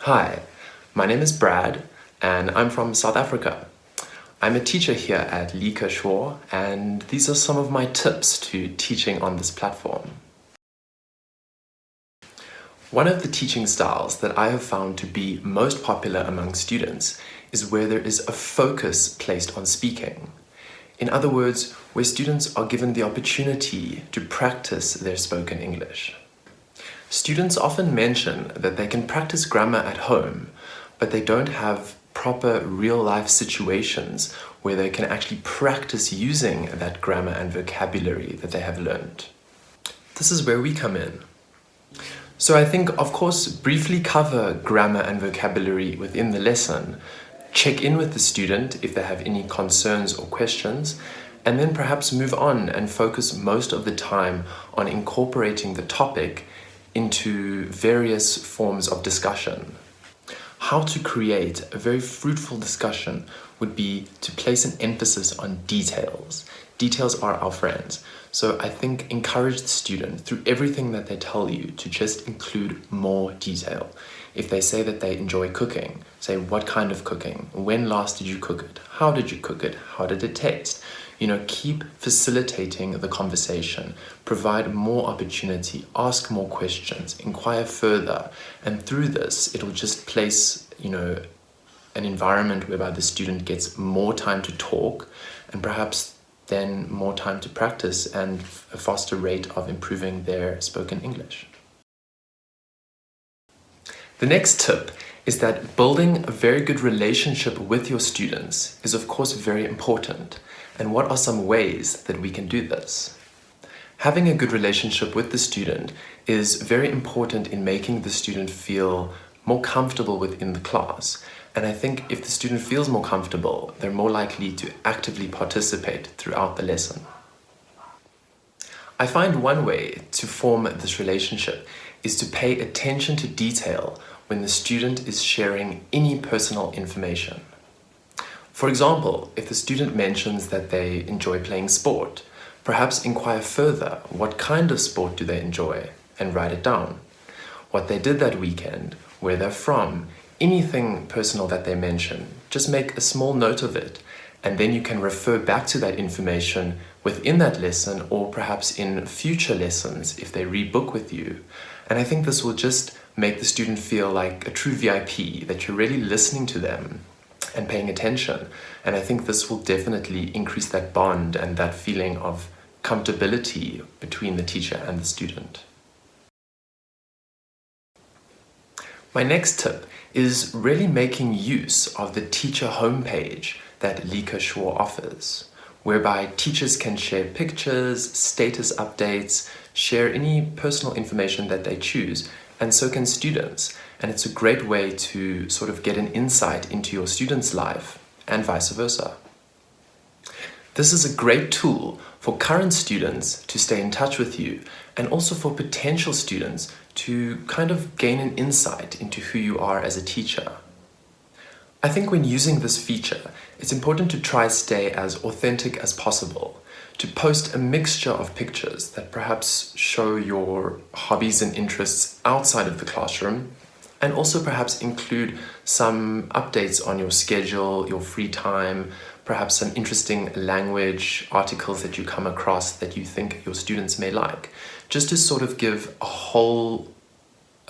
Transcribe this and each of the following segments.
Hi, my name is Brad and I'm from South Africa. I'm a teacher here at likeshuo and these are some of my tips to teaching on this platform. One of the teaching styles that I have found to be most popular among students is where there is a focus placed on speaking. In other words, where students are given the opportunity to practice their spoken English. Students often mention that they can practice grammar at home, but they don't have proper real-life situations where they can actually practice using that grammar and vocabulary that they have learned. This is where we come in. So I think, of course, briefly cover grammar and vocabulary within the lesson, check in with the student if they have any concerns or questions, and then perhaps move on and focus most of the time on incorporating the topic into various forms of discussion. How to create a very fruitful discussion would be to place an emphasis on details. Details are our friends. So I think encourage the student through everything that they tell you to just include more detail. If they say that they enjoy cooking, say what kind of cooking, when last did you cook it, how did you cook it, how did it taste? Keep facilitating the conversation, provide more opportunity, ask more questions, inquire further, and through this, it'll just place, an environment whereby the student gets more time to talk and perhaps then more time to practice and a faster rate of improving their spoken English. The next tip is that building a very good relationship with your students is of course very important. And what are some ways that we can do this? Having a good relationship with the student is very important in making the student feel more comfortable within the class. And I think if the student feels more comfortable, they're more likely to actively participate throughout the lesson. I find one way to form this relationship is to pay attention to detail when the student is sharing any personal information. For example, if the student mentions that they enjoy playing sport, perhaps inquire further what kind of sport do they enjoy and write it down. What they did that weekend, where they're from, anything personal that they mention, just make a small note of it and then you can refer back to that information within that lesson or perhaps in future lessons if they rebook with you. And I think this will just make the student feel like a true VIP, that you're really listening to them and paying attention. And I think this will definitely increase that bond and that feeling of comfortability between the teacher and the student. My next tip is really making use of the teacher homepage that likeshuo offers, whereby teachers can share pictures, status updates, share any personal information that they choose, and so can students. And it's a great way to sort of get an insight into your student's life and vice versa. This is a great tool for current students to stay in touch with you and also for potential students to kind of gain an insight into who you are as a teacher. I think when using this feature, it's important to try stay as authentic as possible, to post a mixture of pictures that perhaps show your hobbies and interests outside of the classroom, and also perhaps include some updates on your schedule, your free time, perhaps some interesting language articles that you come across that you think your students may like, just to sort of give a whole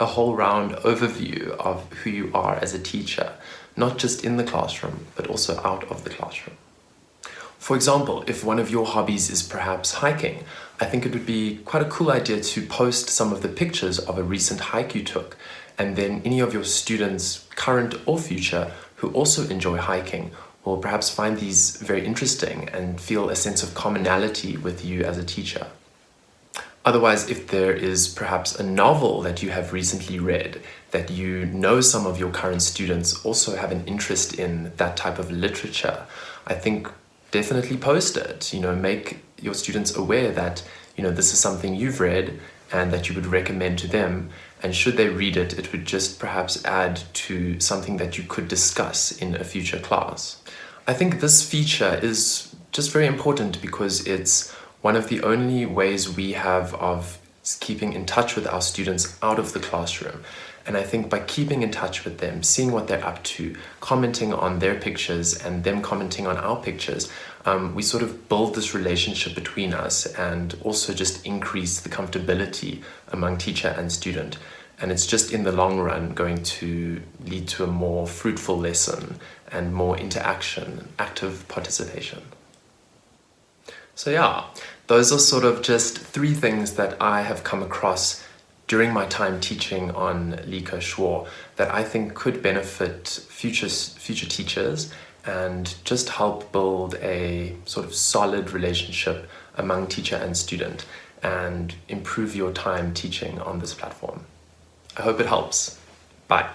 round overview of who you are as a teacher, not just in the classroom, but also out of the classroom. For example, if one of your hobbies is perhaps hiking, I think it would be quite a cool idea to post some of the pictures of a recent hike you took, and then any of your students, current or future, who also enjoy hiking will perhaps find these very interesting and feel a sense of commonality with you as a teacher. Otherwise, if there is perhaps a novel that you have recently read that you know some of your current students also have an interest in that type of literature, I think definitely post it. Make your students aware that this is something you've read and that you would recommend to them, and should they read it, it would just perhaps add to something that you could discuss in a future class. I think this feature is just very important because it's one of the only ways we have of keeping in touch with our students out of the classroom. And I think by keeping in touch with them, seeing what they're up to, commenting on their pictures and them commenting on our pictures, we sort of build this relationship between us and also just increase the comfortability among teacher and student. And it's just in the long run going to lead to a more fruitful lesson and more interaction, active participation. So yeah, those are sort of just 3 things that I have come across during my time teaching on likeshuo that I think could benefit future teachers and just help build a sort of solid relationship among teacher and student and improve your time teaching on this platform. I hope it helps. Bye.